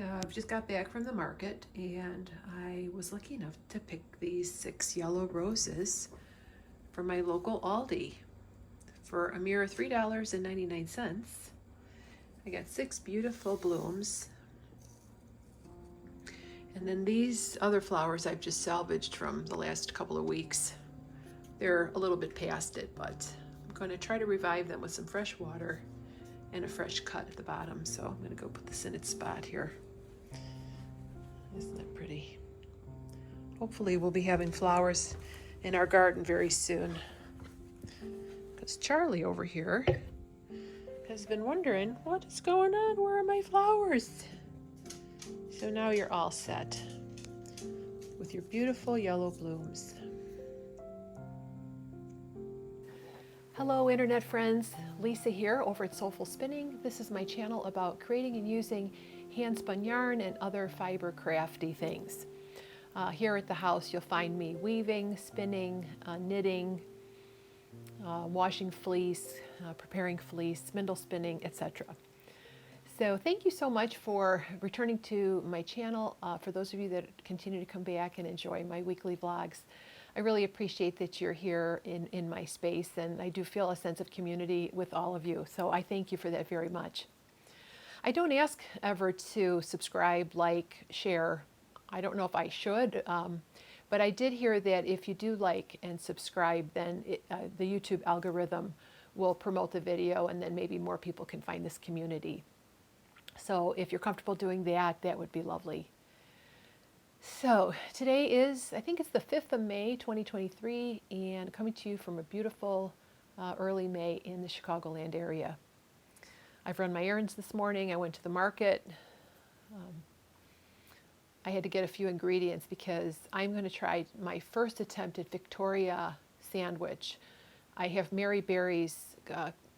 So I've just got back from the market and I was lucky enough to pick these 6 yellow roses from my local Aldi for a mere $3.99. I got 6 beautiful blooms. And then these other flowers I've just salvaged from the last couple of weeks. They're a little bit past it, but I'm going to try to revive them with some fresh water and a fresh cut at the bottom. So I'm going to go put this in its spot here. Isn't that pretty? Hopefully we'll be having flowers in our garden very soon. Because Charlie over here has been wondering, what is going on? Where are my flowers? So now you're all set with your beautiful yellow blooms. Hello Internet friends, Lisa here over at Soulful Spinning. This is my channel about creating and using hand-spun yarn and other fiber crafty things. Here at the house you'll find me weaving, spinning, knitting, washing fleece, preparing fleece, spindle spinning, etc. So thank you so much for returning to my channel. For those of you that continue to come back and enjoy my weekly vlogs, I really appreciate that you're here in my space, and I do feel a sense of community with all of you. So I thank you for that very much. I don't ask ever to subscribe, like, share. I don't know if I should, but I did hear that if you do like and subscribe, then the YouTube algorithm will promote the video, and then maybe more people can find this community. So if you're comfortable doing that, that would be lovely. So today is, I think it's the 5th of May, 2023, and coming to you from a beautiful early May in the Chicagoland area. I've run my errands this morning. I went to the market. I had to get a few ingredients because I'm going to try my first attempt at Victoria sandwich. I have Mary Berry's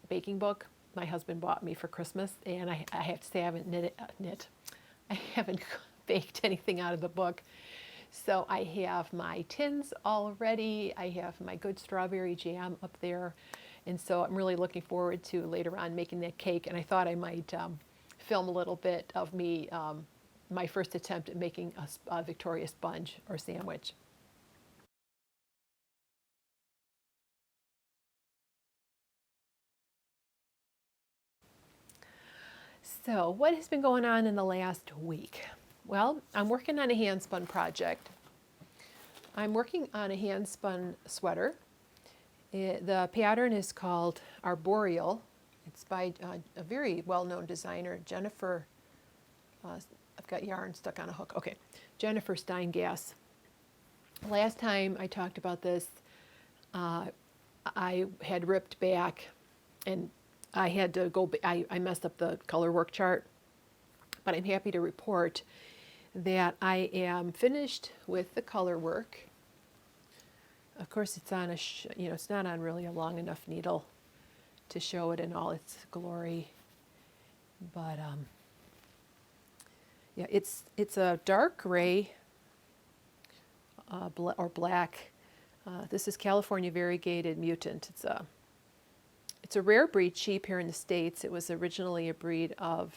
baking book my husband bought me for Christmas, and I have to say I haven't I haven't baked anything out of the book. So I have my tins all ready. I have my good strawberry jam up there. And so I'm really looking forward to later on making that cake. And I thought I might film a little bit of me, my first attempt at making a Victoria sponge or sandwich. So what has been going on in the last week? Well, I'm working on a hand-spun project. I'm working on a hand-spun sweater. The pattern is called Arboreal. It's by a very well-known designer, Jennifer. I've got yarn stuck on a hook. Okay, Jennifer Steingass. Last time I talked about this, I had ripped back, and I had to go. I messed up the color work chart, but I'm happy to report that I am finished with the color work. Of course, it's on it's not on really a long enough needle to show it in all its glory, but yeah, it's a dark gray or black. This is California variegated mutant. It's a rare breed sheep here in the States. It was originally a breed of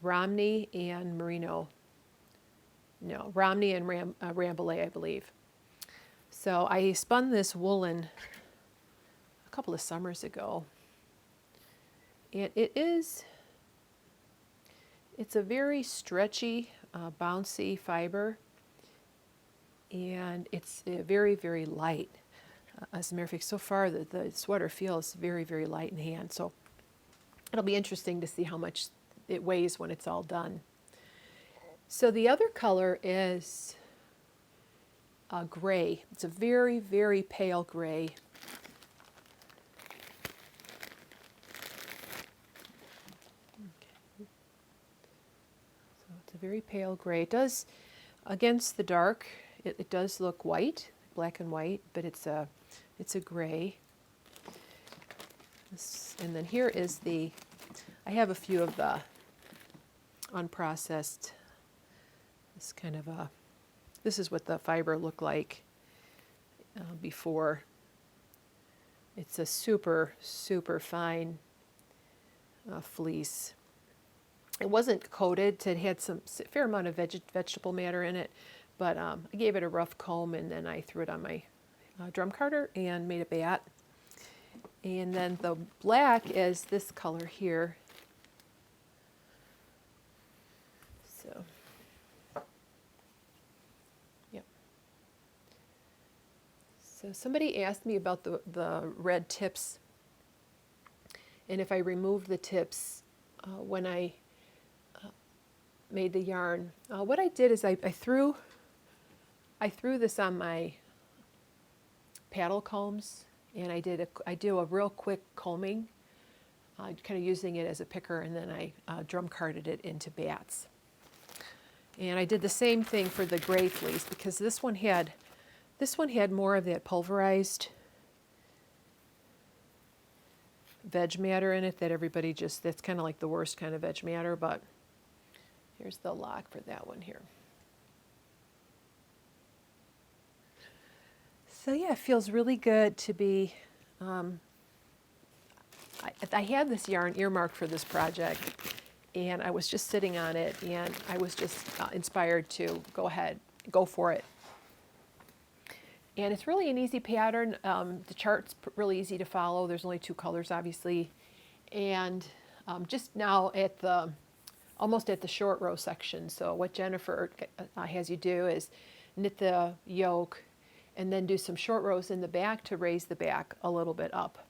Romney and Merino. No, Romney and Rambouillet, I believe. So I spun this woolen a couple of summers ago. And it's a very stretchy, bouncy fiber. And it's very, very light. As a matter of fact, so far the sweater feels very, very light in hand. So it'll be interesting to see how much it weighs when it's all done. So the other color is gray. It's a very, very pale gray. Okay. So it's a very pale gray. It does, against the dark, it does look white, black and white, but it's a gray. And then here is I have a few of the unprocessed, this is what the fiber looked like before. It's a super, super fine fleece. It wasn't coated, it had some fair amount of vegetable matter in it, but I gave it a rough comb, and then I threw it on my drum carder and made a bat. And then the black is this color here. So, yep. So somebody asked me about the red tips, and if I removed the tips when I made the yarn. What I did is I threw this on my paddle combs, and I do a real quick combing, kind of using it as a picker, and then I drum carded it into bats. And I did the same thing for the gray fleece, because this one had more of that pulverized veg matter in it that everybody that's kind of like the worst kind of veg matter, but here's the lock for that one here. So yeah, it feels really good to be, I had this yarn earmarked for this project, and I was just sitting on it, and I was just inspired to go for it. And it's really an easy pattern. The chart's really easy to follow. There's only 2 colors, obviously. And just now almost at the short row section. So what Jennifer has you do is knit the yoke and then do some short rows in the back to raise the back a little bit up.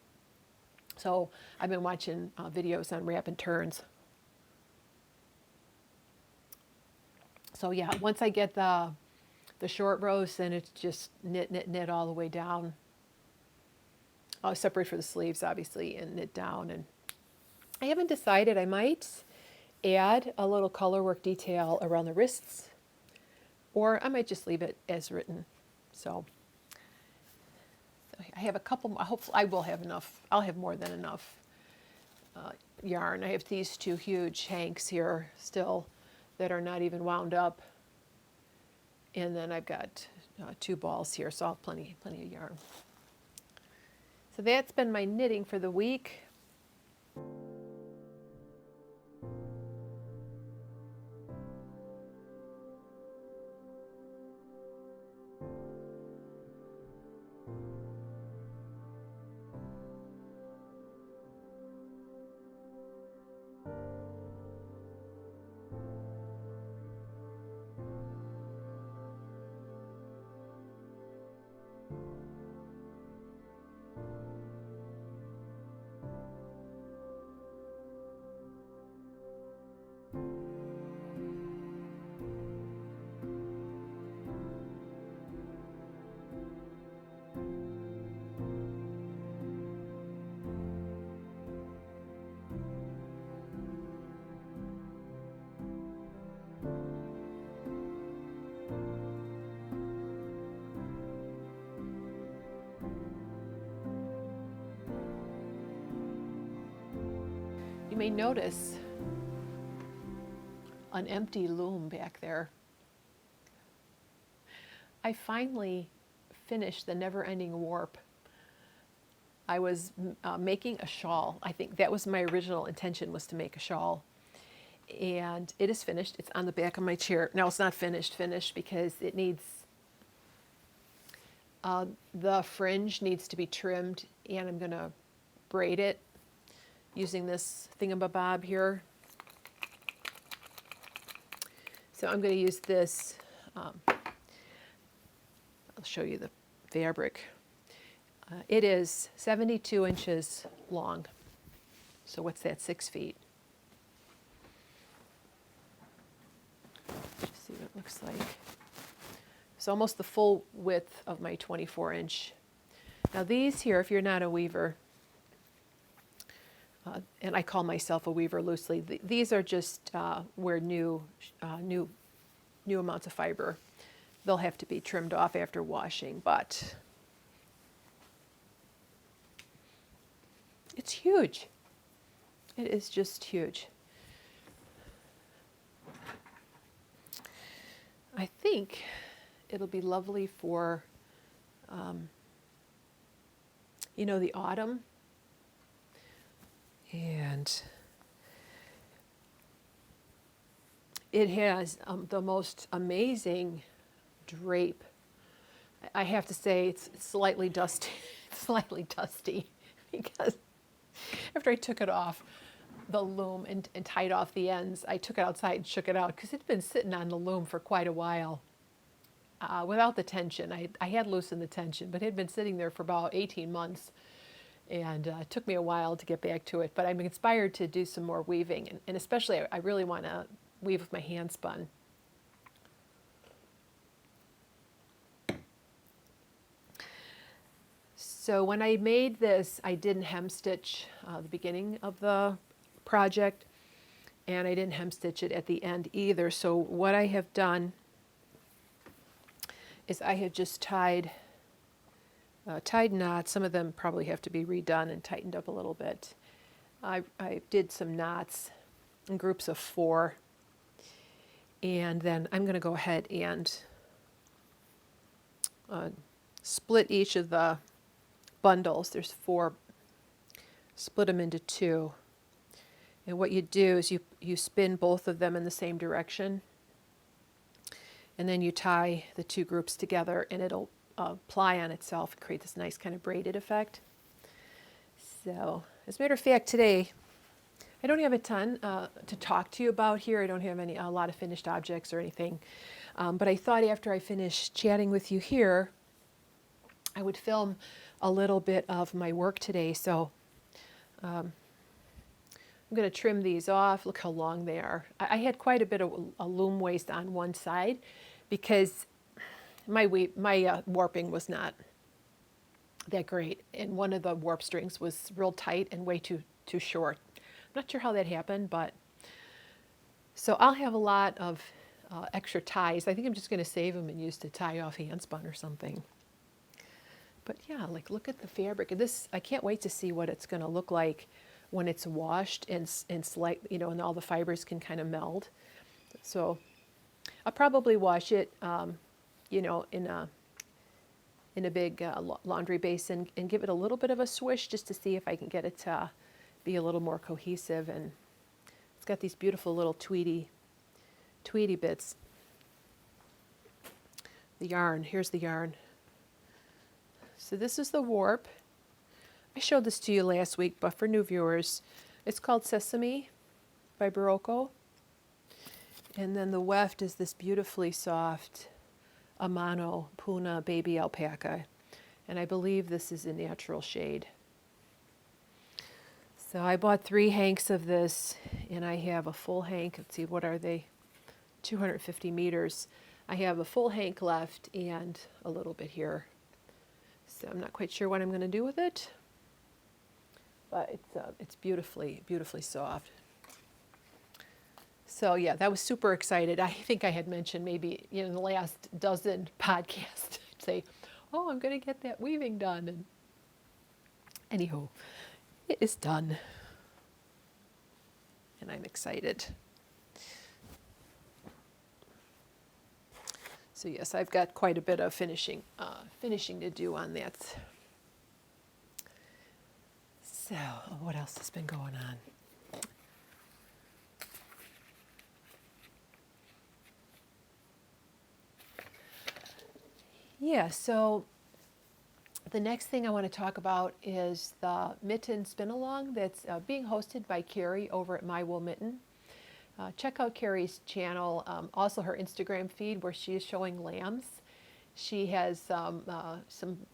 So I've been watching videos on wrap and turns. So yeah, once I get the short rows, then it's just knit, knit, knit all the way down. I'll separate for the sleeves, obviously, and knit down. And I haven't decided. I might add a little color work detail around the wrists, or I might just leave it as written. So I have a couple. Hopefully, I will have enough. I'll have more than enough yarn. I have these 2 huge hanks here still that are not even wound up. And then I've got 2 balls here, so I'll have plenty of yarn. So that's been my knitting for the week. You may notice an empty loom back there. I finally finished the Never-Ending Warp. I was making a shawl. I think that was my original intention, was to make a shawl. And it is finished. It's on the back of my chair. Now it's not finished because it needs, the fringe needs to be trimmed, and I'm going to braid it using this thingamabob here. So I'm going to use this, I'll show you the fabric. It is 72 inches long. So what's that, 6 feet? Just see what it looks like. It's almost the full width of my 24-inch. Now these here, if you're not a weaver, and I call myself a weaver loosely, these are just where new amounts of fiber. They'll have to be trimmed off after washing, but it's huge. It is just huge. I think it'll be lovely for, the autumn. And It has the most amazing drape. I have to say it's slightly dusty, slightly dusty, because after I took it off the loom and tied off the ends, I took it outside and shook it out because it'd been sitting on the loom for quite a while without the tension. I had loosened the tension, but it had been sitting there for about 18 months. And it took me a while to get back to it, but I'm inspired to do some more weaving, and especially I really want to weave with my hand spun. So when I made this, I didn't hem stitch the beginning of the project, and I didn't hem stitch it at the end either. So what I have done is I have just tied knots. Some of them probably have to be redone and tightened up a little bit. I did some knots in groups of 4, and then I'm going to go ahead and split each of the bundles. There's 4. Split them into 2. And what you do is you spin both of them in the same direction, and then you tie the 2 groups together, and it'll ply on itself and create this nice kind of braided effect. So, as a matter of fact, today I don't have a ton to talk to you about here. I don't have a lot of finished objects or anything, but I thought after I finished chatting with you here, I would film a little bit of my work today. So I'm going to trim these off. Look how long they are. I had quite a bit of a loom waste on one side because my warping was not that great, and one of the warp strings was real tight and way too short. I'm not sure how that happened, but so I'll have a lot of extra ties. I think I'm just going to save them and use to tie off hand spun or something. But yeah, like look at the fabric. And this, I can't wait to see what it's going to look like when it's washed and slight, and all the fibers can kind of meld. So I'll probably wash it, in a big laundry basin and give it a little bit of a swish just to see if I can get it to be a little more cohesive. And it's got these beautiful little tweedy bits. The yarn, here's the yarn. So this is the warp. I showed this to you last week, but for new viewers, it's called Sesame by Barocco. And then the weft is this beautifully soft Amano Puna baby alpaca. And I believe this is a natural shade. So I bought 3 hanks of this, and I have a full hank. Let's see, what are they? 250 meters. I have a full hank left and a little bit here. So I'm not quite sure what I'm going to do with it, but it's beautifully soft. So yeah, that was super excited. I think I had mentioned maybe in the last dozen podcasts, I'd say, oh, I'm going to get that weaving done. And anyhow, it is done. And I'm excited. So yes, I've got quite a bit of finishing to do on that. So what else has been going on? Yeah, so the next thing I want to talk about is the Mitten Spin-a-Long that's being hosted by Cary over at My Wool Mitten. Check out Cary's channel, also her Instagram feed where she is showing lambs. She has some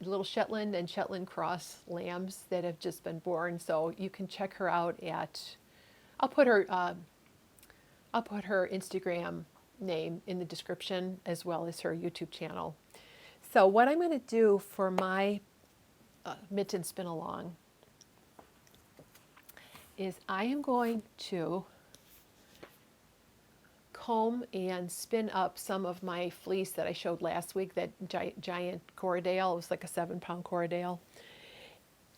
little Shetland and Shetland cross lambs that have just been born, so you can check her out at. I'll put her Instagram name in the description as well as her YouTube channel. So what I'm going to do for my Mitten Spin-a-Long is I am going to comb and spin up some of my fleece that I showed last week, that giant Corriedale. It was like a 7-pound Corriedale.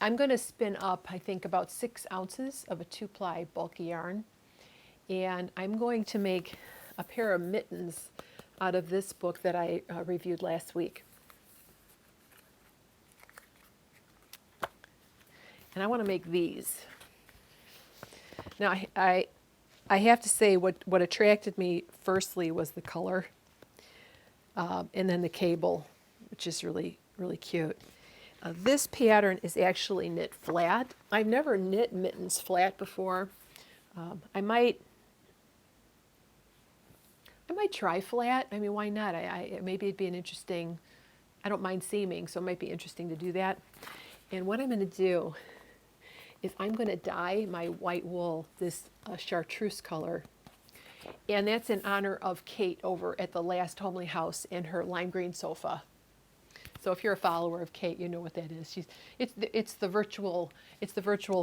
I'm going to spin up, I think, about 6 ounces of a 2-ply bulky yarn, and I'm going to make a pair of mittens out of this book that I reviewed last week. And I want to make these. Now, I I have to say what attracted me firstly was the color, and then the cable, which is really, really cute. This pattern is actually knit flat. I've never knit mittens flat before. I might try flat. I mean, why not? Maybe it'd be an interesting, I don't mind seaming, so it might be interesting to do that. And what I'm going to do is I'm going to dye my white wool this chartreuse color. And that's in honor of Kate over at the last Homely House and her lime green sofa. So if you're a follower of Kate, you know what that is. It's the virtual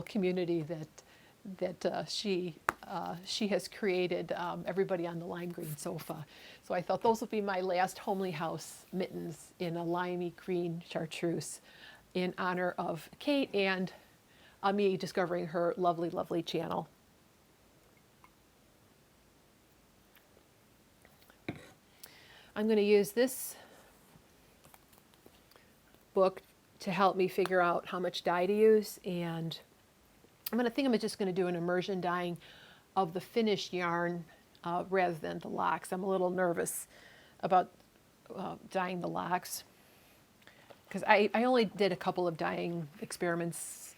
community that she has created. Everybody on the lime green sofa. So I thought those would be my last Homely House mittens in a limey green chartreuse, in honor of Kate and me discovering her lovely, lovely channel. I'm going to use this book to help me figure out how much dye to use, and I'm just going to do an immersion dyeing of the finished yarn rather than the locks. I'm a little nervous about dyeing the locks because I only did a couple of dyeing experiments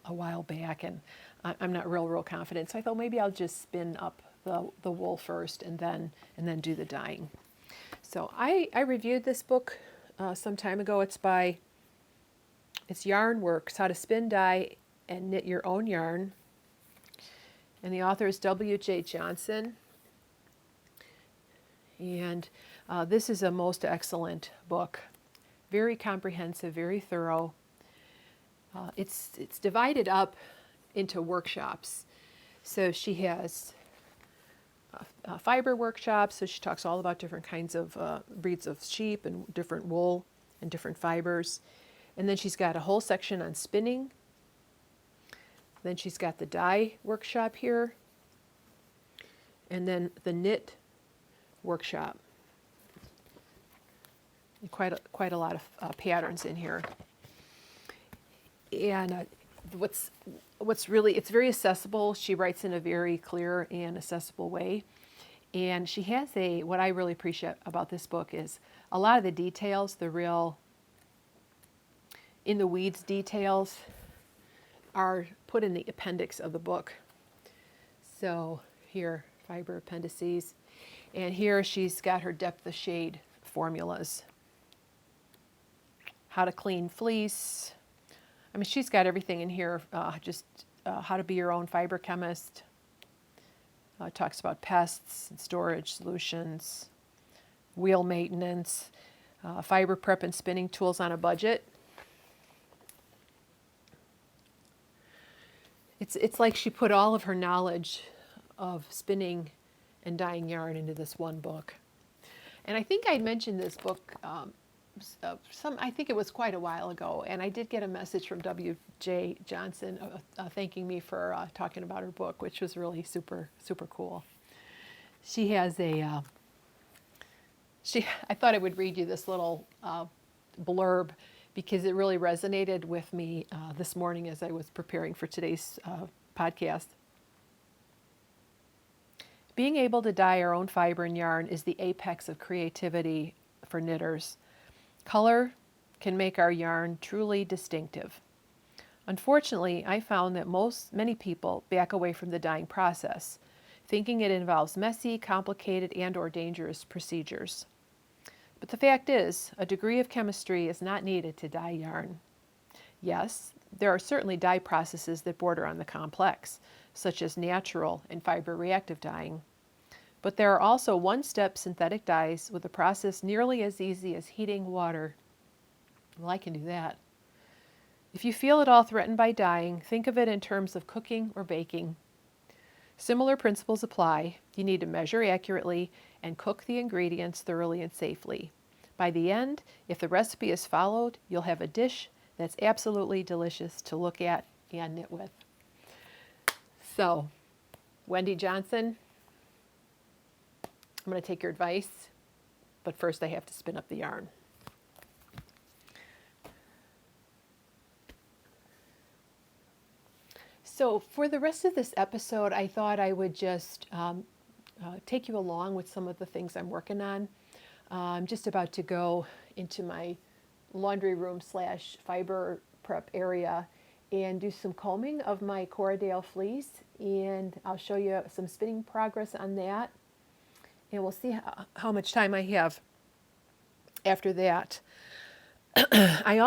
a while back, and I'm not real confident. So I thought maybe I'll just spin up the wool first and then do the dyeing. So I reviewed this book some time ago. It's Yarn Works, How to Spin, Dye, and Knit Your Own Yarn. And the author is W.J. Johnson. And this is a most excellent book. Very comprehensive, very thorough. It's divided up into workshops. So she has fiber workshops, so she talks all about different kinds of breeds of sheep and different wool and different fibers. And then she's got a whole section on spinning. Then she's got the dye workshop here. And then the knit workshop. Quite a lot of patterns in here. And what's really, it's very accessible. She writes in a very clear and accessible way. And she has what I really appreciate about this book is a lot of the details, the real in the weeds details are put in the appendix of the book. So here, fiber appendices. And here she's got her depth of shade formulas. How to clean fleece. I mean, she's got everything in here, how to be your own fiber chemist. Talks about pests and storage solutions, wheel maintenance, fiber prep and spinning tools on a budget. It's like she put all of her knowledge of spinning and dyeing yarn into this one book. And I think I mentioned this book I think it was quite a while ago, and I did get a message from W.J. Johnson thanking me for talking about her book, which was really super cool. She has I thought I would read you this little blurb because it really resonated with me this morning as I was preparing for today's podcast. Being able to dye our own fiber and yarn is the apex of creativity for knitters. Color can make our yarn truly distinctive. Unfortunately, I found that many people back away from the dyeing process, thinking it involves messy, complicated, and/or dangerous procedures. But the fact is, a degree of chemistry is not needed to dye yarn. Yes, there are certainly dye processes that border on the complex, such as natural and fiber reactive dyeing. But there are also one-step synthetic dyes with a process nearly as easy as heating water. Well, I can do that. If you feel at all threatened by dyeing, think of it in terms of cooking or baking. Similar principles apply. You need to measure accurately and cook the ingredients thoroughly and safely. By the end, if the recipe is followed, you'll have a dish that's absolutely delicious to look at and knit with. So, Wendy Johnson, I'm going to take your advice, but first I have to spin up the yarn. So for the rest of this episode, I thought I would just take you along with some of the things I'm working on. I'm just about to go into my laundry room slash fiber prep area and do some combing of my Corriedale fleece, and I'll show you some spinning progress on that, and we'll see how much time I have after that. I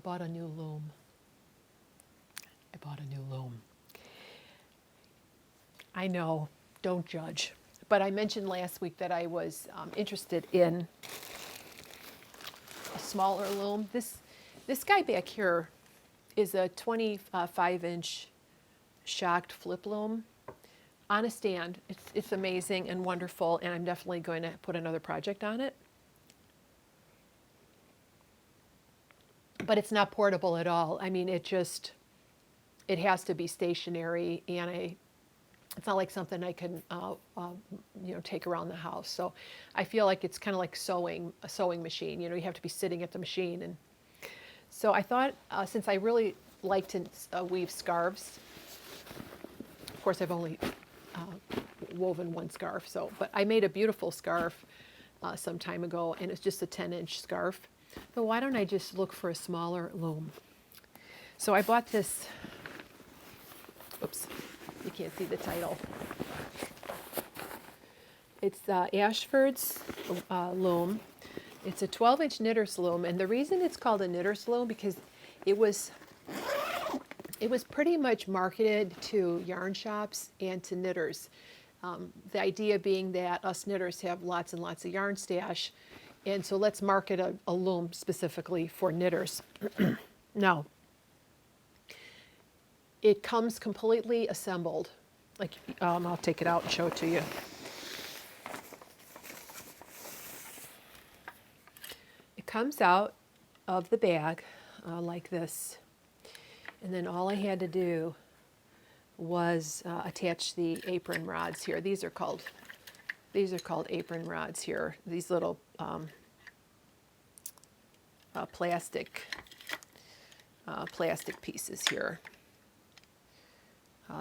bought a new loom. I know, don't judge. But I mentioned last week that I was interested in a smaller loom. This guy back here is a 25-inch shocked flip loom on a stand. It's amazing and wonderful, and I'm definitely going to put another project on it. But it's not portable at all. I mean, it has to be stationary, and it's not like something I can take around the house. So I feel like it's kind of like a sewing machine. You have to be sitting at the machine. And so I thought, since I really like to weave scarves, of course I've only woven one scarf, but I made a beautiful scarf some time ago, and it's just a 10-inch scarf. So why don't I just look for a smaller loom? So I bought this, oops, you can't see the title. It's Ashford's loom. It's a 12-inch knitter's loom, and the reason it's called a knitter's loom because it was pretty much marketed to yarn shops and to knitters. The idea being that us knitters have lots and lots of yarn stash, and so let's market a loom specifically for knitters. Now, it comes completely assembled. I'll take it out and show it to you. It comes out of the bag like this, and then all I had to do was attach the apron rods here. These are called apron rods here. These little plastic pieces here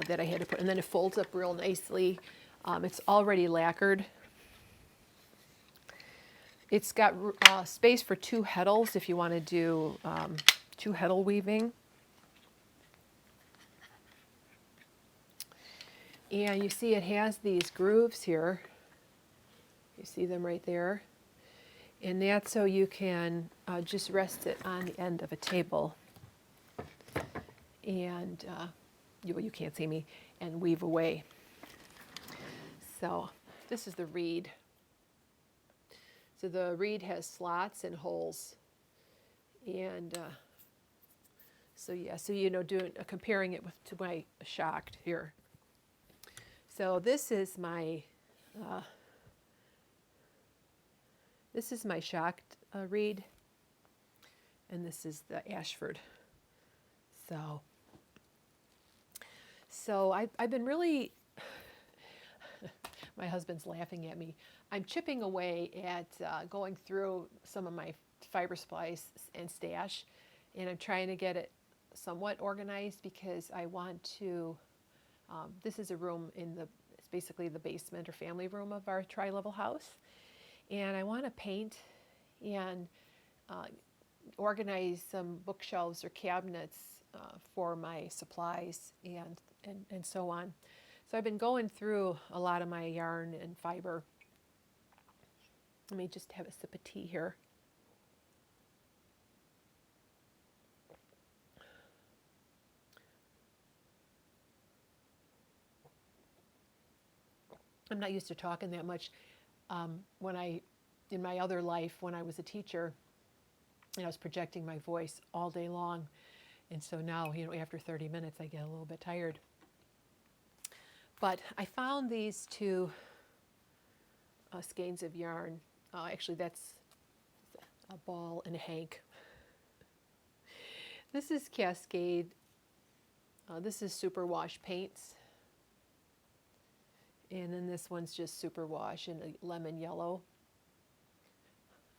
that I had to put, and then it folds up real nicely. It's already lacquered. It's got space for 2 heddles if you want to do 2 heddle weaving. And you see it has these grooves here. You see them right there. And that's so you can just rest it on the end of a table. And you can't see me, and weave away. So this is the reed. So the reed has slots and holes. And comparing it to my shocked here. So this is my shocked reed, and this is the Ashford. So I've been really, my husband's laughing at me. I'm chipping away at going through some of my fiber supplies and stash, and I'm trying to get it somewhat organized because I want to. This is a room it's basically the basement or family room of our tri-level house. And I want to paint and organize some bookshelves or cabinets for my supplies and so on. So I've been going through a lot of my yarn and fiber. Let me just have a sip of tea here. I'm not used to talking that much. In my other life, when I was a teacher, I was projecting my voice all day long. And so now, after 30 minutes, I get a little bit tired. But I found these 2 skeins of yarn. Actually, that's a ball and a hank. This is Cascade. This is Superwash paints. And then this one's just Superwash in a lemon yellow.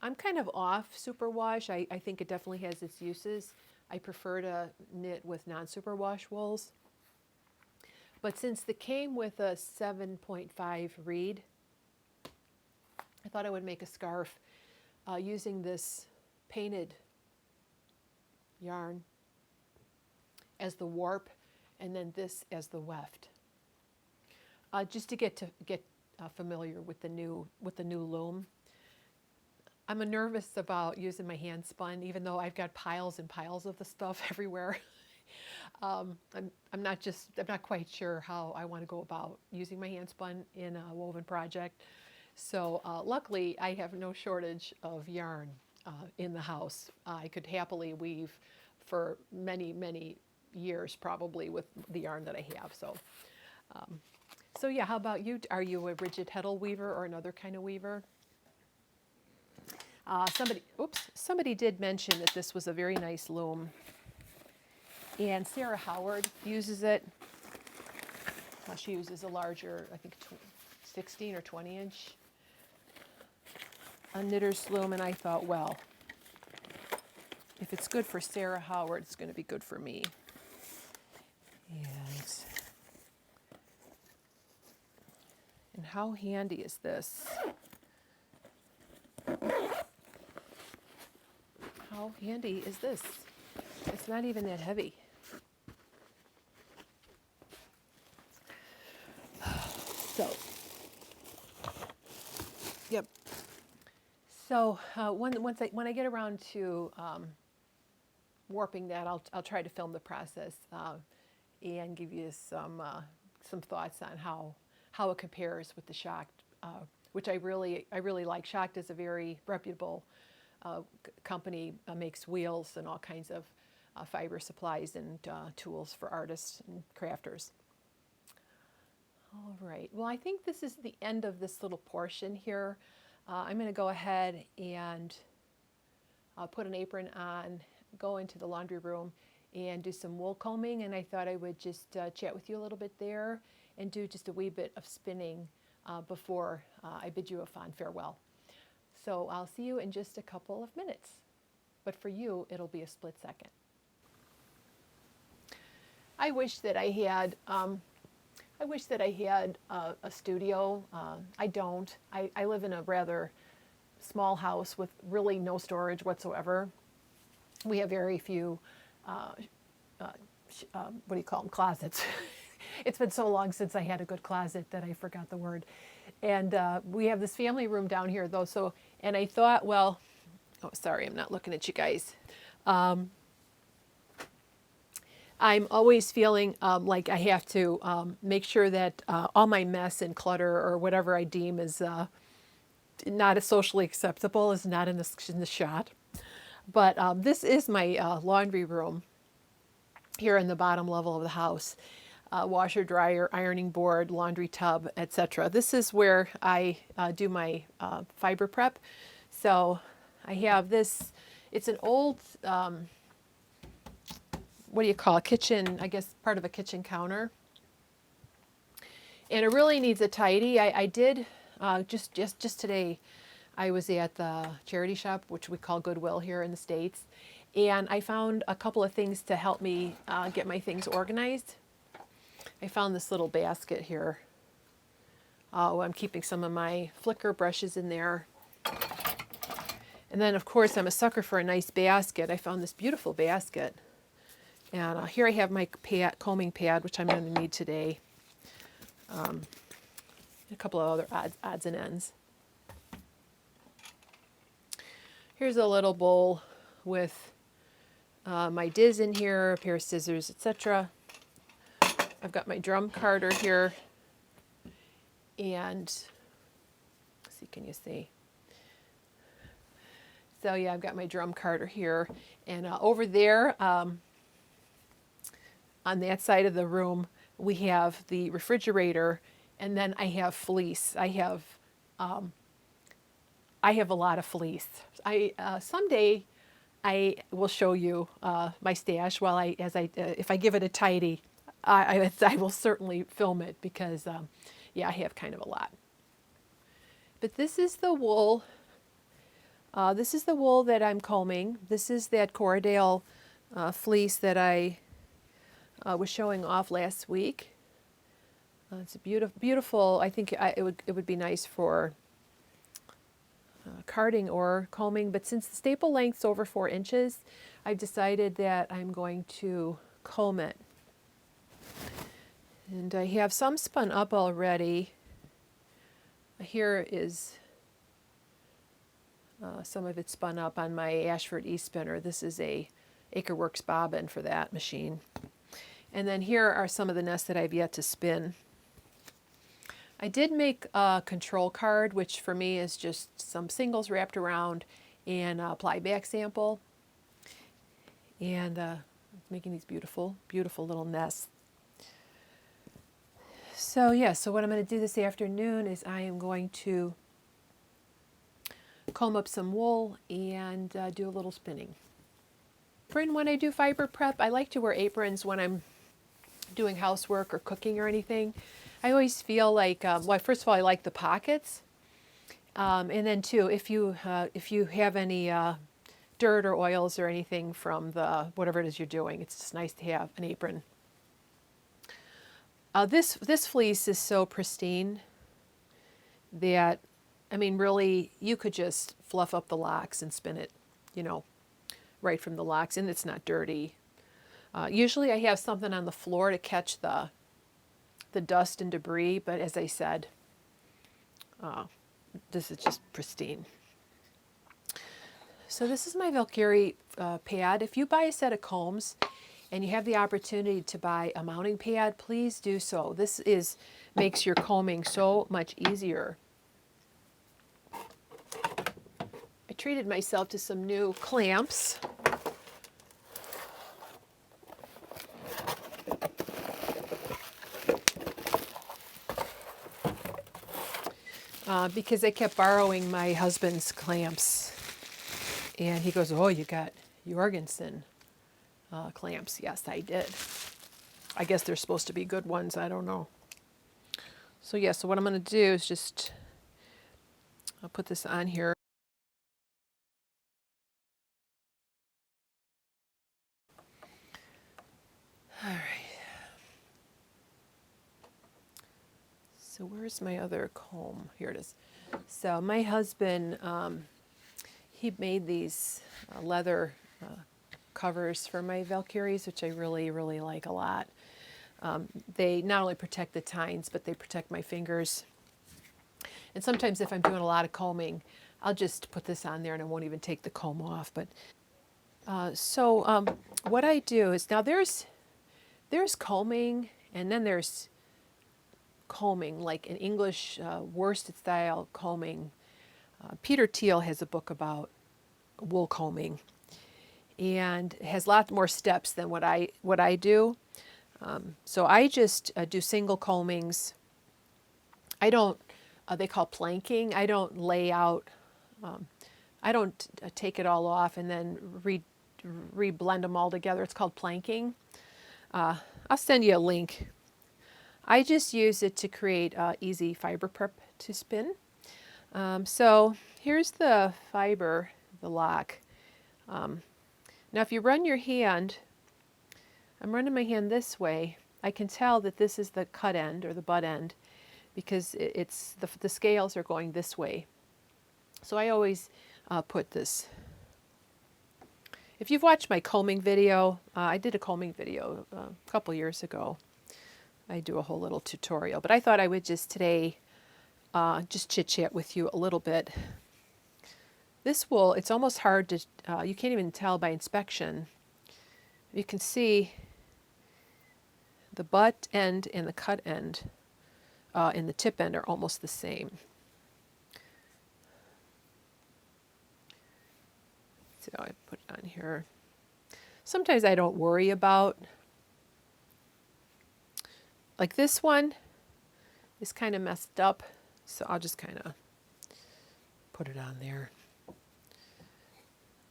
I'm kind of off Superwash. I think it definitely has its uses, I prefer to knit with non-superwash wools. But since it came with a 7.5 reed, I thought I would make a scarf using this painted yarn as the warp, and then this as the weft, just to get familiar with the new loom. I'm nervous about using my hand spun, even though I've got piles and piles of the stuff everywhere. I'm not quite sure how I want to go about using my hand spun in a woven project. So luckily, I have no shortage of yarn in the house. I could happily weave for many, many years probably with the yarn that I have. So yeah, how about you? Are you a rigid heddle weaver or another kind of weaver? Somebody did mention that this was a very nice loom, and Sarah Howard uses it. She uses a larger, I think 16 or 20 inch knitter's loom, and I thought, well, if it's good for Sarah Howard, it's going to be good for me. And how handy is this? How handy is this? It's not even that heavy. So, yep. So when I get around to warping that, I'll try to film the process and give you some thoughts on how it compares with the Shocked, which I really like. Shocked is a very reputable company, makes wheels and all kinds of fiber supplies and tools for artists and crafters. All right, well, I think this is the end of this little portion here. I'm going to go ahead and put an apron on, go into the laundry room and do some wool combing, and I thought I would just chat with you a little bit there and do just a wee bit of spinning before I bid you a fond farewell. So I'll see you in just a couple of minutes, but for you, it'll be a split second. I wish that I had a studio. I don't. I live in a rather small house with really no storage whatsoever. We have very few, what do you call them, closets. It's been so long since I had a good closet that I forgot the word. And we have this family room down here, though. So, and I thought, well, oh, sorry, I'm not looking at you guys. I'm always feeling like I have to make sure that all my mess and clutter or whatever I deem is not as socially acceptable is not in the shot. But this is my laundry room here in the bottom level of the house. Washer, dryer, ironing board, laundry tub, etc. This is where I do my fiber prep. So I have this, it's an old, what do you call it, kitchen, I guess part of a kitchen counter. And it really needs a tidy. I did, just today, I was at the charity shop, which we call Goodwill here in the States. And I found a couple of things to help me get my things organized. I found this little basket here. I'm keeping some of my flicker brushes in there. And then, of course, I'm a sucker for a nice basket. I found this beautiful basket. And here I have my combing pad, which I'm going to need today. A couple of other odds and ends. Here's a little bowl with my diz in here, a pair of scissors, etc. I've got my drum carder here, and let's see, can you see? So yeah, I've got my drum carder here, and over there, on that side of the room, we have the refrigerator, and then I have fleece. I have a lot of fleece. Someday I will show you my stash if I give it a tidy. I will certainly film it because, yeah, I have kind of a lot. But this is the wool. This is the wool that I'm combing. This is that Corriedale fleece that I was showing off last week. It's a beautiful. I think it would be nice for carding or combing, but since the staple length's over 4 inches, I've decided that I'm going to comb it. And I have some spun up already. Here is some of it spun up on my Ashford e-spinner. This is a Acreworks bobbin for that machine. And then here are some of the nests that I've yet to spin. I did make a control card, which for me is just some singles wrapped around and a ply back sample. And making these beautiful, beautiful little nests. So yeah, so what I'm going to do this afternoon is I am going to comb up some wool and do a little spinning. When I do fiber prep, I like to wear aprons when I'm doing housework or cooking or anything. I always feel like, well, first of all, I like the pockets. And then too, if you have any dirt or oils or anything from the whatever it is you're doing, it's just nice to have an apron. This fleece is so pristine that, I mean, really, you could just fluff up the locks and spin it, you know, right from the locks, and it's not dirty. Usually I have something on the floor to catch the dust and debris, but as I said, this is just pristine. So this is my Cary pad. If you buy a set of combs and you have the opportunity to buy a mounting pad, please do so. This makes your combing so much easier. I treated myself to some new clamps. Because I kept borrowing my husband's clamps. And he goes, oh, you got Jorgensen clamps. Yes, I did. I guess they're supposed to be good ones. I don't know. So yeah, so what I'm going to do is just, I'll put this on here. All right. So where's my other comb? Here it is. So my husband, he made these leather covers for my Valkyries, which I really, really like a lot. They not only protect the tines, but they protect my fingers. And sometimes if I'm doing a lot of combing, I'll just put this on there and I won't even take the comb off. But what I do is, now there's combing, and then there's combing, like an English worsted style combing. Peter Thiel has a book about wool combing, and has a lot more steps than what I do. So I just do single combings. I don't, they call planking. I don't lay out, I don't take it all off and then re-blend them all together. It's called planking. I'll send you a link. I just use it to create easy fiber prep to spin. So here's the fiber, the lock. Now if you run your hand, I'm running my hand this way, I can tell that this is the cut end or the butt end because it's the scales are going this way. So I always put this. If you've watched my combing video, I did a combing video a couple years ago. I do a whole little tutorial, but I thought I would just today just chit-chat with you a little bit. This wool, it's almost hard to, you can't even tell by inspection. You can see the butt end and the cut end and the tip end are almost the same. So I put it on here. Sometimes I don't worry about, like this one is kind of messed up, so I'll just kind of put it on there.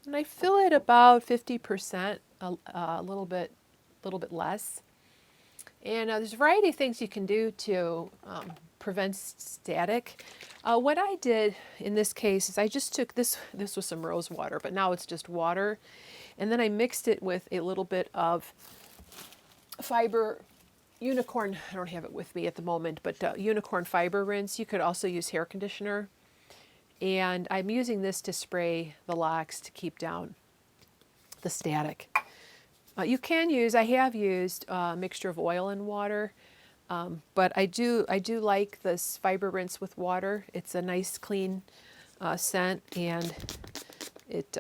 And I fill it about 50%, a little bit less. And there's a variety of things you can do to prevents static. What I did in this case is I just took this was some rose water, but now it's just water. And then I mixed it with a little bit of fiber unicorn. I don't have it with me at the moment, but unicorn fiber rinse. You could also use hair conditioner. And I'm using this to spray the locks to keep down the static. You can use, I have used a mixture of oil and water, but I do like this fiber rinse with water. It's a nice clean scent, and it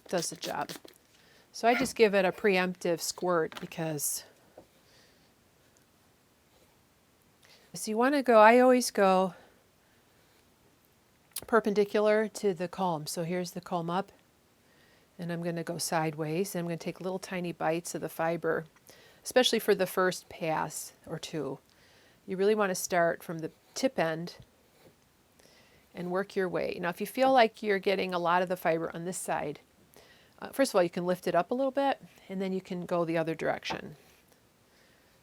does the job. So I just give it a preemptive squirt because, so you want to go, I always go perpendicular to the comb. So here's the comb up, and I'm going to go sideways, and I'm going to take little tiny bites of the fiber, especially for the first pass or two. You really want to start from the tip end and work your way. Now, if you feel like you're getting a lot of the fiber on this side, first of all, you can lift it up a little bit, and then you can go the other direction.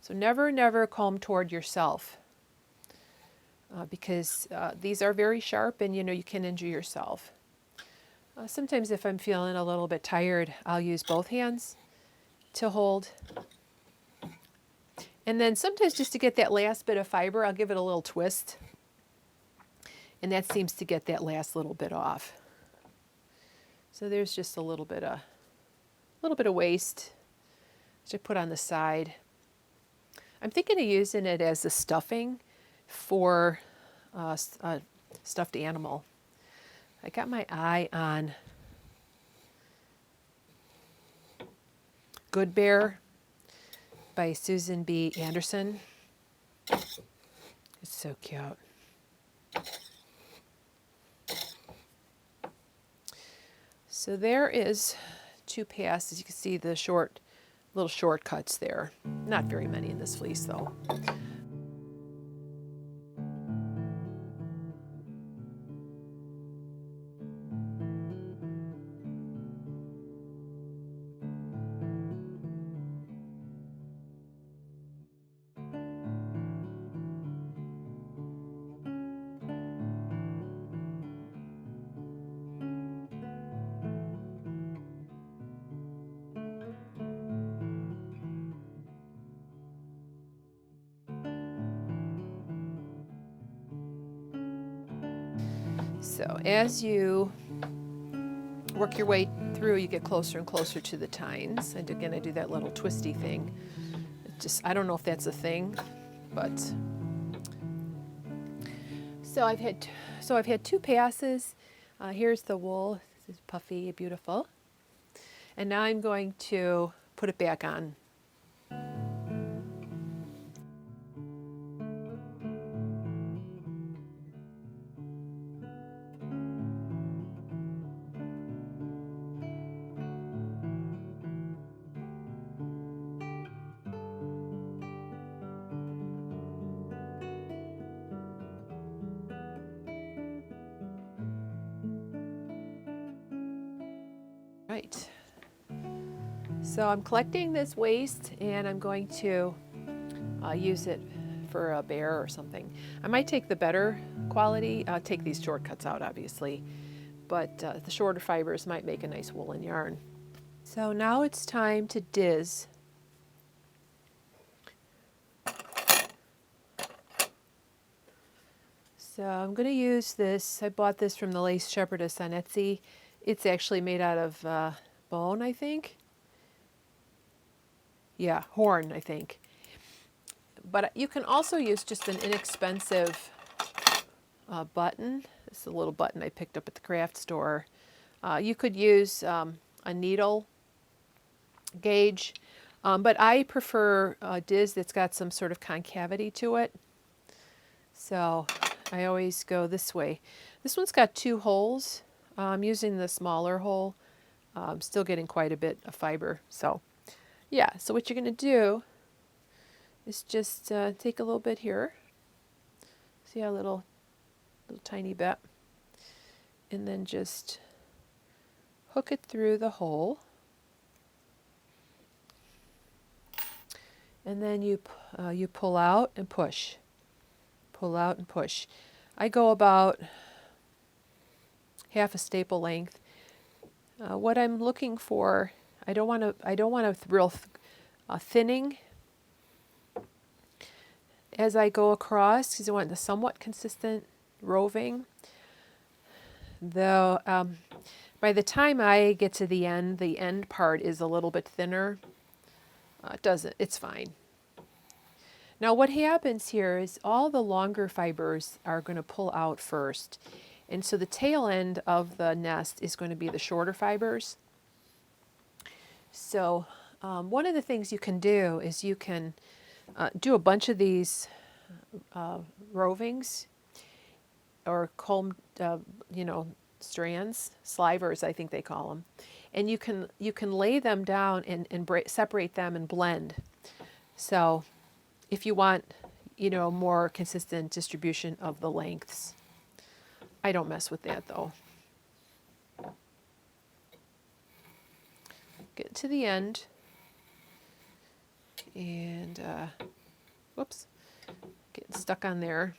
So never comb toward yourself, because these are very sharp, and you can injure yourself. Sometimes if I'm feeling a little bit tired, I'll use both hands to hold. And then sometimes just to get that last bit of fiber, I'll give it a little twist. And that seems to get that last little bit off. So there's just a little bit of waste, which I put on the side. I'm thinking of using it as a stuffing for a stuffed animal. I got my eye on Good Bear by Susan B. Anderson. It's so cute. So there is 2 passes. You can see the little shortcuts there. Not very many in this fleece though. So as you work your way through, you get closer and closer to the tines. And again, I do that little twisty thing. I don't know if that's a thing, but so I've had 2 passes. Here's the wool. This is puffy, beautiful. And now I'm going to put it back on. Right. So I'm collecting this waste, and I'm going to use it for a bear or something. I might take the better quality, take these shortcuts out obviously, but the shorter fibers might make a nice woolen yarn. So now it's time to diz. So I'm going to use this. I bought this from the Lace Shepherdess on Etsy. It's actually made out of bone, I think. Yeah, horn, I think. But you can also use just an inexpensive button. This is a little button I picked up at the craft store. You could use a needle gauge, but I prefer a diz that's got some sort of concavity to it. So I always go this way. This one's got 2 holes. I'm using the smaller hole. I'm still getting quite a bit of fiber. So yeah, so what you're going to do is just take a little bit here. See how little tiny bit. And then just hook it through the hole. And then you pull out and push pull out and push. I go about half a staple length. What I'm looking for, I don't want a real thinning as I go across, because I want the somewhat consistent roving. Though by the time I get to the end part is a little bit thinner. It's fine. Now what happens here is all the longer fibers are going to pull out first. And so the tail end of the nest is going to be the shorter fibers. So one of the things you can do is you can do a bunch of these rovings or comb, strands, slivers, I think they call them. And you can lay them down and separate them and blend. So if you want, more consistent distribution of the lengths. I don't mess with that though. Get to the end. And, whoops, getting stuck on there.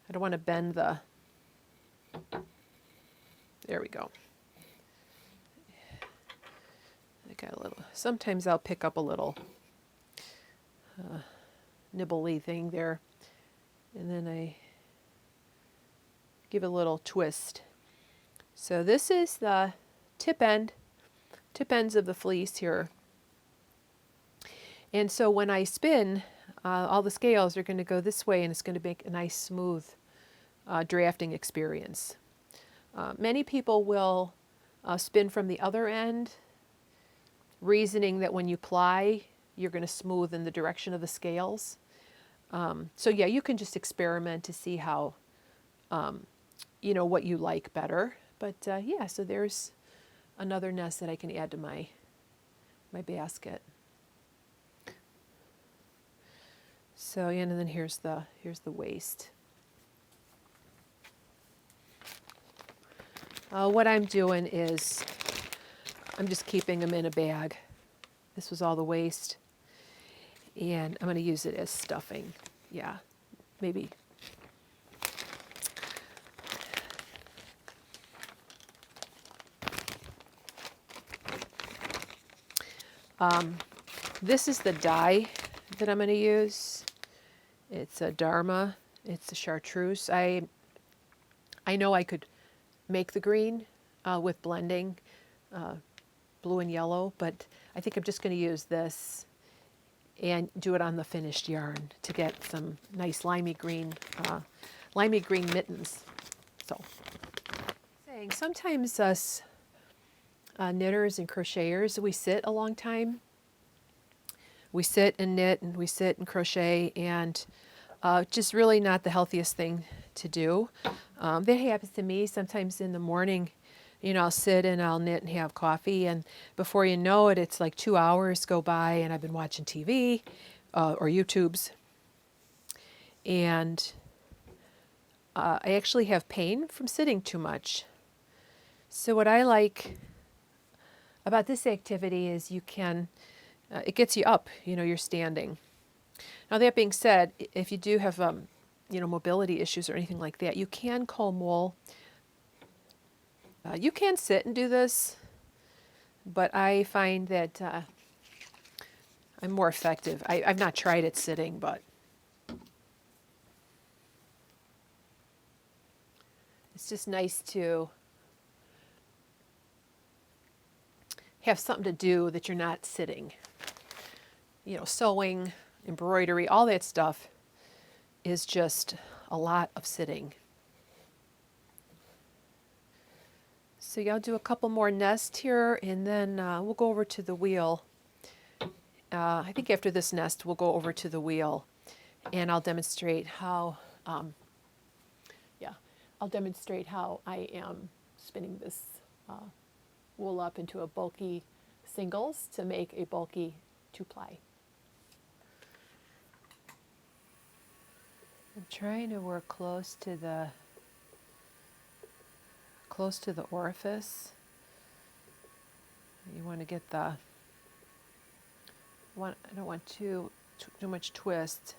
I don't want to bend there we go. I got a little, sometimes I'll pick up a little nibbly thing there, and then I give it a little twist. So this is the tip ends of the fleece here. And so when I spin, all the scales are going to go this way, and it's going to make a nice smooth drafting experience. Many people will spin from the other end, reasoning that when you ply, you're going to smooth in the direction of the scales. So yeah, you can just experiment to see how, what you like better. But yeah, so there's another nest that I can add to my basket. So yeah, and then here's the waist. What I'm doing is I'm just keeping them in a bag. This was all the waist, and I'm going to use it as stuffing. Yeah, maybe. This is the dye that I'm going to use. It's a Dharma. It's a chartreuse. I know I could make the green with blending blue and yellow, but I think I'm just going to use this and do it on the finished yarn to get some nice limey green mittens. So, sometimes us knitters and crocheters, we sit a long time. We sit and knit, and we sit and crochet, and just really not the healthiest thing to do. That happens to me sometimes in the morning. I'll sit and I'll knit and have coffee, and before you know it, it's like 2 hours go by, and I've been watching TV or YouTubes. And I actually have pain from sitting too much. So what I like about this activity is you can, it gets you up, you're standing. Now that being said, if you do have, mobility issues or anything like that, you can comb wool. You can sit and do this, but I find that I'm more effective. I've not tried it sitting, but it's just nice to have something to do that you're not sitting. Sewing, embroidery, all that stuff is just a lot of sitting. So yeah, I'll do a couple more nests here, and then we'll go over to the wheel. I think after this nest, we'll go over to the wheel, and I'll demonstrate how, I'll demonstrate how I am spinning this wool up into a bulky singles to make a bulky 2-ply. I'm trying to work close to the orifice. You want to get I don't want too much twist.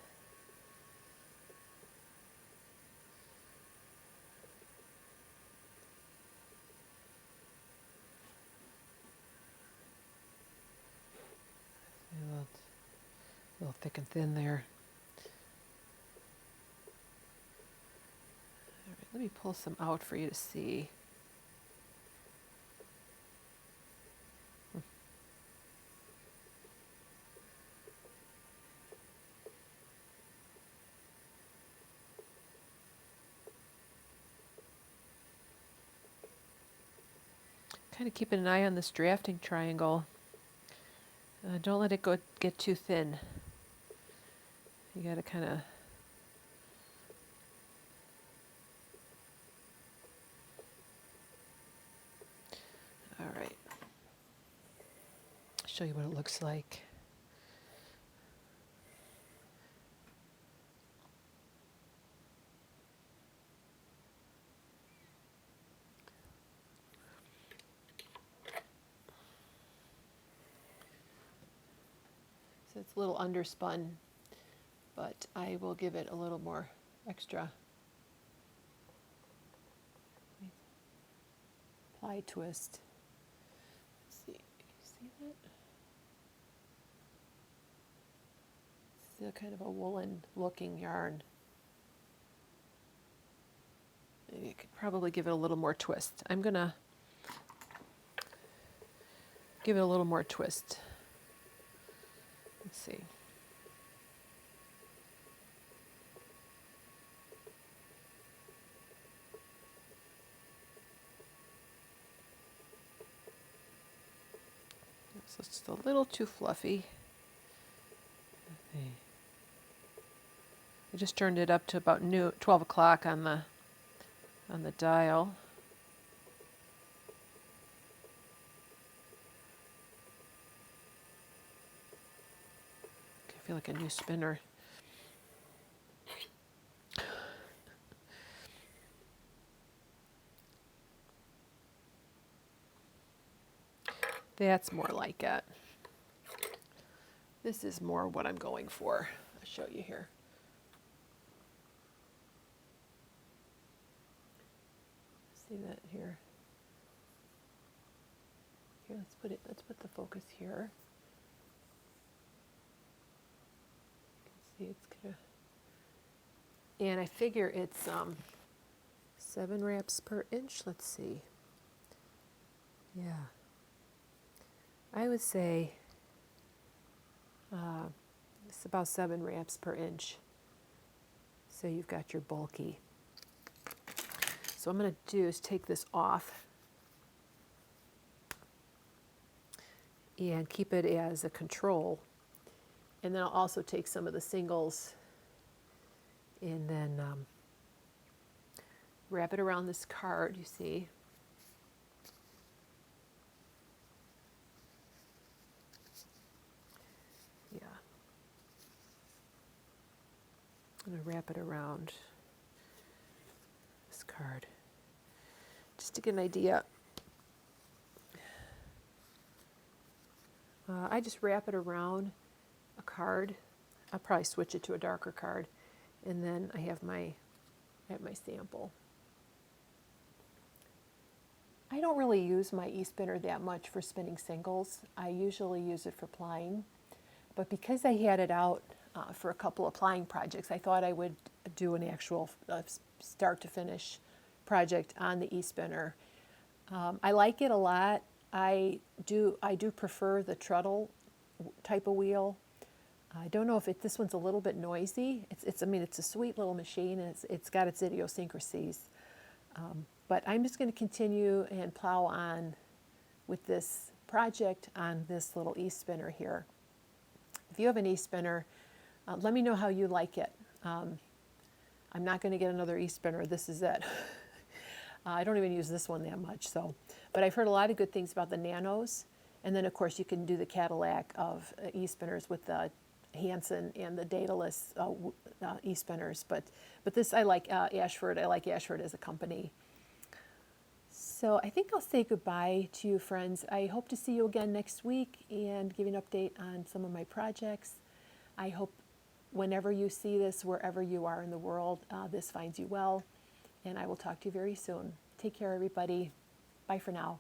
Still thick and thin there. All right, let me pull some out for you to see. Kind of keeping an eye on this drafting triangle. Don't let it get too thin. You got to kind of all right. Show you what it looks like. So it's a little underspun, but I will give it a little more extra ply twist. Let's see, can you see that? It's a kind of a woolen looking yarn. You could probably give it a little more twist. I'm gonna give it a little more twist. Let's see. So it's just a little too fluffy. Okay. I just turned it up to about 12 o'clock on the dial. I feel like a new spinner. That's more like it. This is more what I'm going for. I'll show you here. See that here? Here, let's put the focus here. You can see it's gonna, and I figure it's 7 wraps per inch. Let's see. Yeah. I would say it's about 7 wraps per inch. So you've got your bulky. So what I'm going to do is take this off and keep it as a control. And then I'll also take some of the singles and then wrap it around this card, you see. Yeah. I'm going to wrap it around this card just to get an idea. I just wrap it around a card. I'll probably switch it to a darker card, and then I have my sample. I don't really use my e-spinner that much for spinning singles. I usually use it for plying, but because I had it out for a couple of plying projects, I thought I would do an actual start to finish project on the e-spinner. I like it a lot. I do prefer the treadle type of wheel. I don't know if this one's a little bit noisy. I mean, it's a sweet little machine, and it's got its idiosyncrasies. But I'm just going to continue and plow on with this project on this little e-spinner here. If you have an e-spinner, let me know how you like it. I'm not going to get another e-spinner. This is it. I don't even use this one that much. But I've heard a lot of good things about the Nanos. And then, of course, you can do the Cadillac of e-spinners with the Hanson and the dataless e-spinners. But this, I like Ashford. I like Ashford as a company. So I think I'll say goodbye to you, friends. I hope to see you again next week and give you an update on some of my projects. I hope whenever you see this, wherever you are in the world, this finds you well. And I will talk to you very soon. Take care, everybody. Bye for now.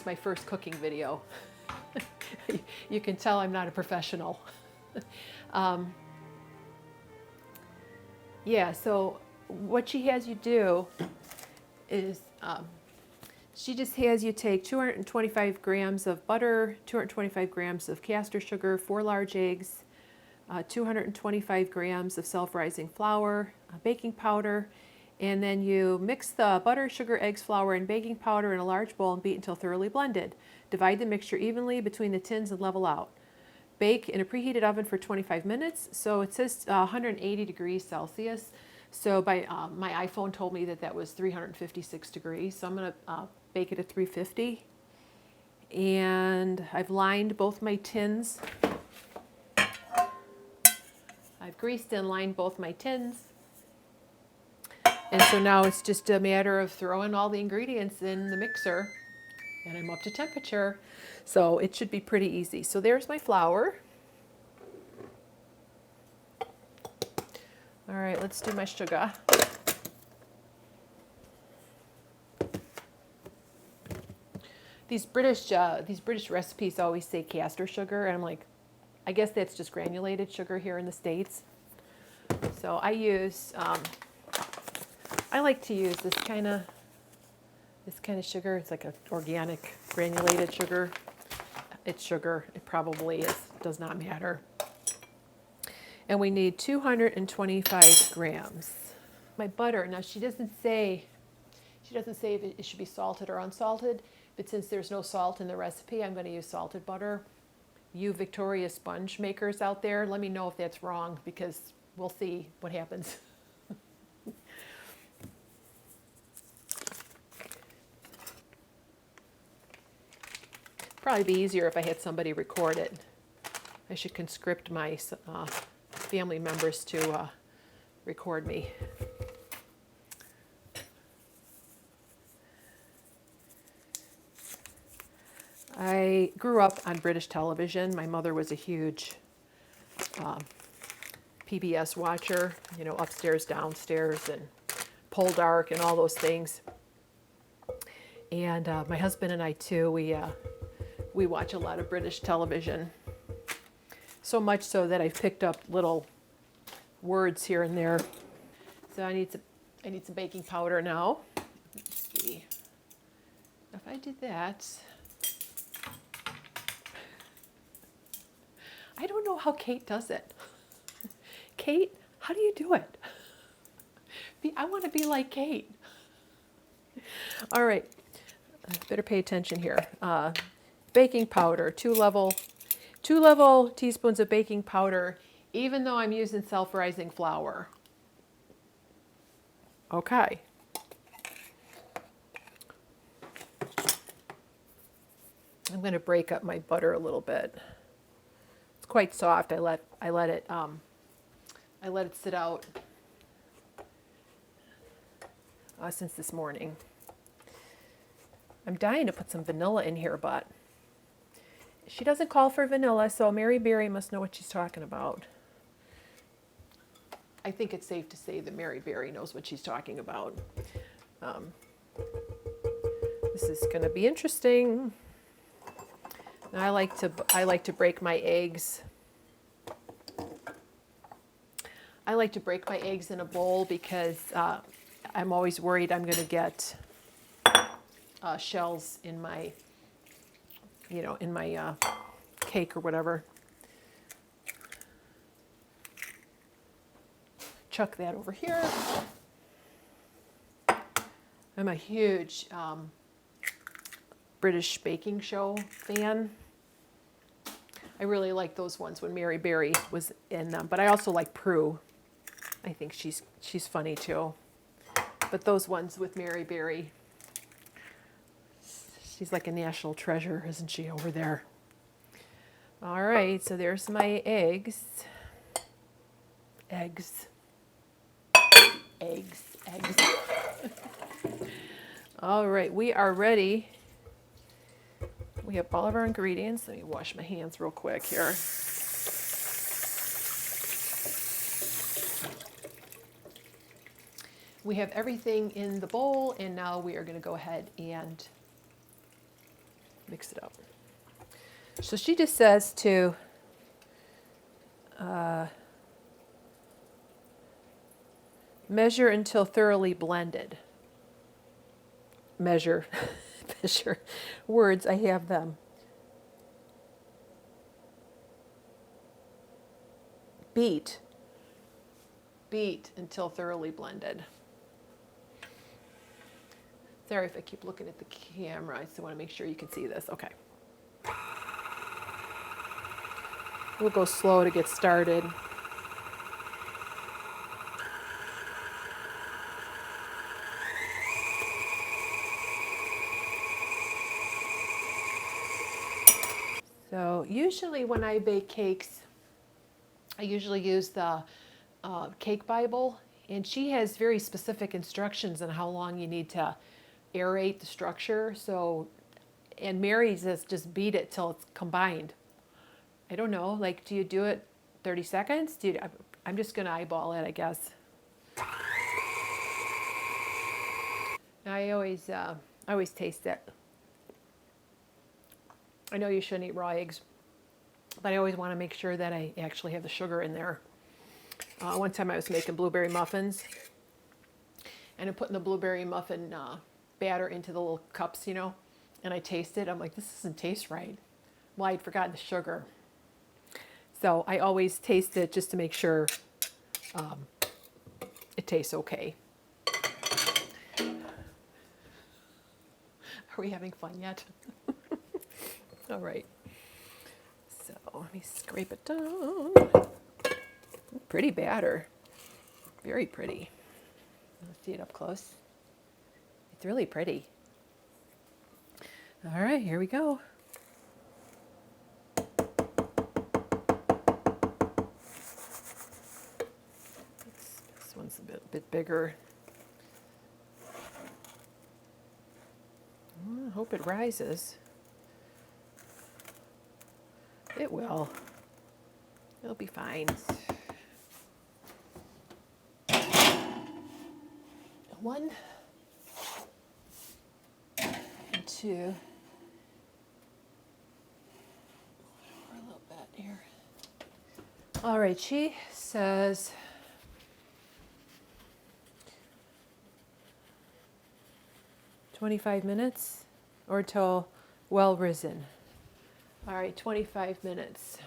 is my first cooking video. You can tell I'm not a professional. Yeah, so what she has you do is she just has you take 225 grams of butter, 225 grams of castor sugar, 4 large eggs, 225 grams of self-rising flour, baking powder, and then you mix the butter, sugar, eggs, flour, and baking powder in a large bowl and beat until thoroughly blended. Divide the mixture evenly between the tins and level out. Bake in a preheated oven for 25 minutes. So it says 180 degrees Celsius. So my iPhone told me that was 356 degrees. So I'm going to bake it at 350. And I've lined both my tins. I've greased and lined both my tins. And so now it's just a matter of throwing all the ingredients in the mixer, and I'm up to temperature. So it should be pretty easy. So there's my flour. All right, let's do my sugar. These British recipes always say castor sugar, and I'm like, I guess that's just granulated sugar here in the States. So I like to use this kind of sugar. It's like an organic granulated sugar. It's sugar. It probably is. Does not matter. And we need 225 grams. My butter. Now she doesn't say if it should be salted or unsalted. But since there's no salt in the recipe, I'm going to use salted butter. You Victoria sponge makers out there, let me know if that's wrong, because we'll see what happens. Probably be easier if I had somebody record it. I should conscript my family members to record me. I grew up on British television. My mother was a huge PBS watcher, upstairs, downstairs, and Poldark and all those things. And my husband and I too, we watch a lot of British television. So much so that I've picked up little words here and there. So I need some baking powder now. Let's see. If I did that, I don't know how Kate does it. Kate, how do you do it? I want to be like Kate. All right, I better pay attention here. Baking powder, two level teaspoons of baking powder, even though I'm using self-rising flour. Okay. I'm going to break up my butter a little bit. It's quite soft. I let it sit out since this morning. I'm dying to put some vanilla in here, but she doesn't call for vanilla, so Mary Berry must know what she's talking about. I think it's safe to say that Mary Berry knows what she's talking about. This is going to be interesting. And I like to break my eggs. I like to break my eggs in a bowl because I'm always worried I'm going to get shells in my, cake or whatever. Chuck that over here. I'm a huge British baking show fan. I really like those ones when Mary Berry was in them, but I also like Prue. I think she's funny too. But those ones with Mary Berry, she's like a national treasure, isn't she, over there? All right, so there's my eggs. Eggs. All right, we are ready. We have all of our ingredients. Let me wash my hands real quick here. We have everything in the bowl, and now we are going to go ahead and mix it up. So she just says to measure until thoroughly blended. Measure, measure words, I have them. Beat until thoroughly blended. Sorry if I keep looking at the camera. I still want to make sure you can see this. Okay. We'll go slow to get started. So usually when I bake cakes, I usually use the Cake Bible, and she has very specific instructions on how long you need to aerate the structure. So, and Mary says just beat it till it's combined. I don't know, like, do you do it 30 seconds? I'm just gonna eyeball it, I guess. I always taste it. I know you shouldn't eat raw eggs, but I always want to make sure that I actually have the sugar in there. One time I was making blueberry muffins, and I'm putting the blueberry muffin batter into the little cups, you know, and I tasted. I'm like, this doesn't taste right. Well, I'd forgotten the sugar. So I always taste it just to make sure it tastes okay. Are we having fun yet? All right. So let me scrape it down. Pretty batter. Very pretty. Let's see it up close. It's really pretty. All right, here we go. This one's a bit bigger. I hope it rises. It will. It'll be fine. 1 and 2. A little bit here. All right, she says "25 minutes or till well risen." All right, 25 minutes.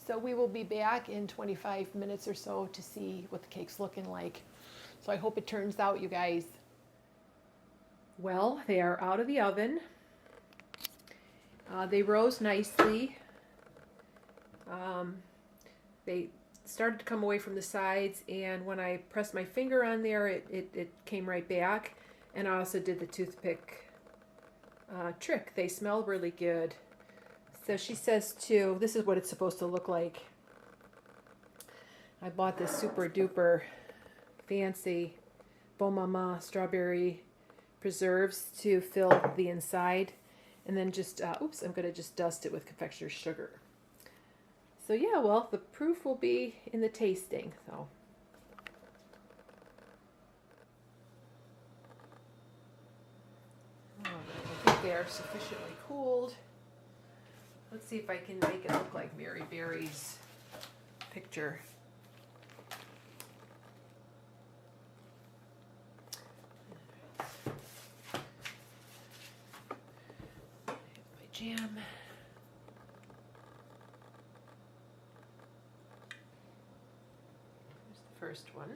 So we will be back in 25 minutes or so to see what the cake's looking like. So I hope it turns out, you guys. Well, they are out of the oven. They rose nicely. They started to come away from the sides, and when I pressed my finger on there, it came right back. And I also did the toothpick trick. They smell really good. So she says too, this is what it's supposed to look like. I bought this super duper fancy Bon Mama strawberry preserves to fill the inside, and then just, I'm going to just dust it with confectioner's sugar. So yeah, well, the proof will be in the tasting. So I think they are sufficiently cooled. Let's see if I can make it look like Mary Berry's picture. My jam. Here's the first one.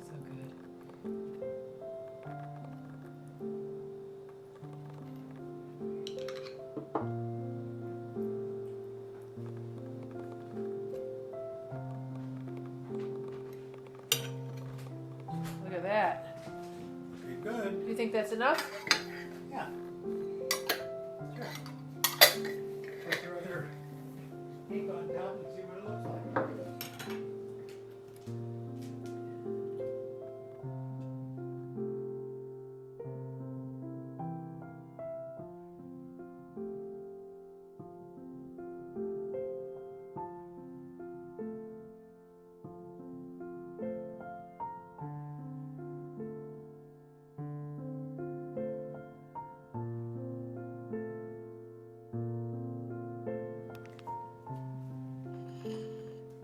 So good. you think that's enough? Yeah. Sure. Put your other cake on top and see what it looks like.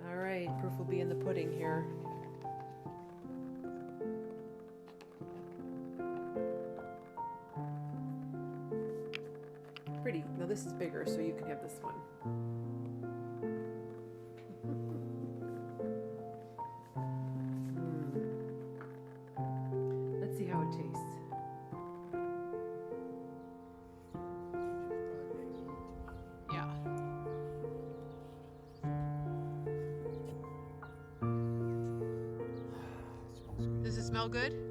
All right, proof will be in the pudding here. Pretty. Now this is bigger, so you can have this one. Let's see how it tastes. Yeah. Does it smell good?